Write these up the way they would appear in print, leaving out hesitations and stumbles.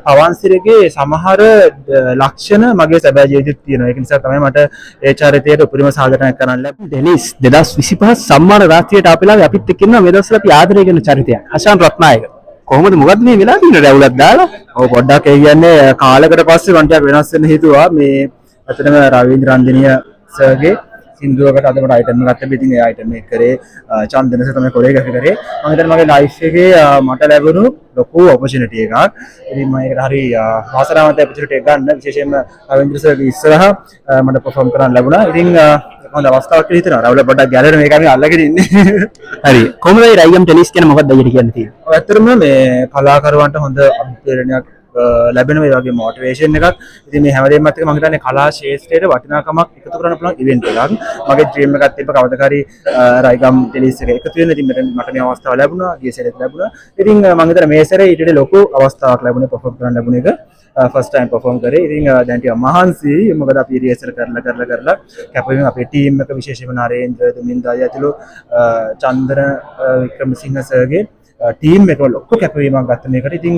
පවන්සිරගේ සමහර ලක්ෂණ මගේ සැබෑ ජීවිතෙත් තියෙනවා. ඒක නිසා තමයි මට ඒ චරිතයට උපරිම සාධනයක් කරන්න ලැබුණේ. ඩෙනිස් 2025 සම්මාන රාත්‍රියට ආපෙලාවේ අපිත් එක්ක ඉන්නවා මේ දවස්වල අපි ආදරය කරන චරිතයක්. හෂාන් රත්නායක. කොහොමද මොකද්ද මේ වෙලා තියෙන්නේ රැවුලක් දාලා? ඔව් පොඩ්ඩක් ඒ කියන්නේ කාලයකට පස්සේ මම ටිකක් වෙනස් වෙන්න හිතුවා. මේ අතනම රවීන්ද්‍ර රන්දිනිය සර්ගේ සින්දුවකට අද මට අයිටම් එකක් තිබ්බ. ඉතින් ඒ අයිටම් එක කරේ චන්දනස තමයි කොරියෝග්‍රැෆි කරේ. මම හිතන්නේ මගේ ලයිෆ් එකේ මට ලැබුණු ලොකු ඔපචුනිටි එකක්. ඉතින් මම ඒකට හරි වාසනාවන්ත ඔපචුනිටි එකක් ගන්න. විශේෂයෙන්ම රවීන්ද්‍ර සර්ගේ ඉස්සරහ මට පර්ෆෝම් කරන්න ලැබුණා. ඉතින් හොඳ අවස්ථාවක් කියලා හිතනවා. රවුල පොඩ්ඩක් ගැලරෙන මේක අපි අල්ලගෙන ඉන්නේ. හරි. කොහොමද මේ රයියම් ටෙනිස් කියන මොකක්ද අයියට කියන්න තියෙන්නේ? ඔය ඇත්තටම මේ කලාකරුවන්ට හොඳ අභිප්‍රේරණයක් ලැබෙන මේ වගේ මොටිවේෂන් එකක්. ඉතින් මේ හැමදේම එක්ක මම හිතන්නේ කලා ශාස්ත්‍රයේ වටිනාකමක් එකතු කරන්න පුළුවන් ඉවෙන්ට් එකක්. මගේ ඩ්‍රීම් එකක් තිබ්බ කවදාකරි රයිගම් ටෙනිස් එක එකතු වෙන්න. ඉතින් මට මේ අවස්ථාව ලැබුණා. ගිය සැරේත් ලැබුණා. ඉතින් මම හිතන්නේ මේ සැරේ ඊට ලොකු අවස්ථාවක් ලැබුණේ පර්ෆෝම් කරන්න ලැබුණ එක. ෆස්ට් ටයිම් පර්ෆෝම් කරේ. ඉතින් දැන් ටික මහන්සි. මොකද අපි රිහර්සල් කරලා කැපවීම අපේ ටීම් එක විශේෂයෙන්ම නරේන්ද්‍ර දුමින්දාය ඇතුළු චන්දන වික්‍රමසිංහ සර්ගේ ටීම් එක ලොකු කැපවීමක් ගත්ත මේකට. ඉතින්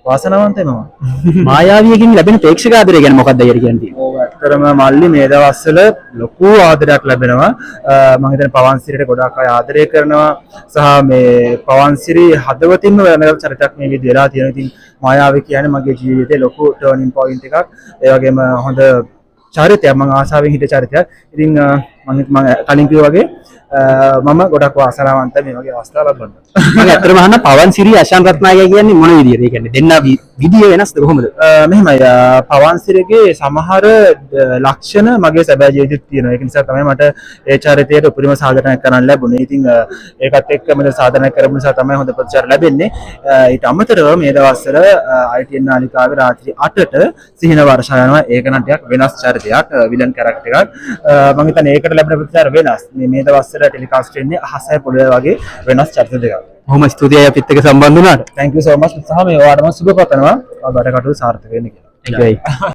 වාසනාවන්තයි මම. මායාවියකින් ලැබෙන ප්‍රේක්ෂක ආදරය ගැන මොකක්ද අයියට කියන්නේ? ඔව් ඇත්තටම මල්ලි මේ දවස්වල ලොකු ආදරයක් ලැබෙනවා. මම හිතන්නේ පවන්සිරියට ගොඩාක් අය ආදරය කරනවා සහ මේ පවන්සිරි හදවතින්ම වෙනම චරිතයක් මේ විදිහට වෙලා තියෙනවා. ඉතින් මායාවිය කියන්නේ මගේ ජීවිතේ ලොකු ටර්නින් පොයින්ට් එකක්. ඒ වගේම හොඳ චරිතයක්. මම ආසාවෙන් හිටිය චරිතයක්. ඉතින් මම කලින් කිව්වා වගේ මම ගොඩක් වාසනාවන්තයි මේ වගේ අවස්ථාවක් ලබන්න. මම ඇත්තටම අහන්න පවන්සිරි අශාන් රත්නායක කියන්නේ මොන විදියද? ඒ කියන්නේ දෙන්න විදිය වෙනස්ද කොහොමද? මෙහෙමයි පවන්සිරිගේ සමහර ලක්ෂණ මගේ සැබෑ ජීවිතෙත් තියෙනවා. ඒක නිසා තමයි මට ඒ චරිතයට උපරිම සාධනයක් කරන්න ලැබුණේ. ඉතින් ඒකත් එක්ක මම සාධනයක් කරපු නිසා තමයි හොඳ ප්‍රතිචාර ලැබෙන්නේ. ඊට අමතරව මේ දවස්වල ITN නාලිකාවේ රාත්‍රී 8ට සිහින වර්ෂා යනවා. ඒක නම් ටිකක් වෙනස් චරිතයක්, විලන් කැරක්ටර් එකක්. මම හිතන්නේ ඒකට ලැබෙන ප්‍රතිචාර වෙනස්. මේ දවස්වල ටෙලිකාස්ට් වෙන්නේ අහසයි පොළොවේ වගේ වෙනස් චරිත දෙකක්. බොහොම ස්තුතියි අපිත් එක්ක සම්බන්ධ වුණාට. Thank you so much. සහ මේ ඔයාලටම සුබ පතනවා. ඔයාලට කටයුතු සාර්ථක වෙන්න කියලා.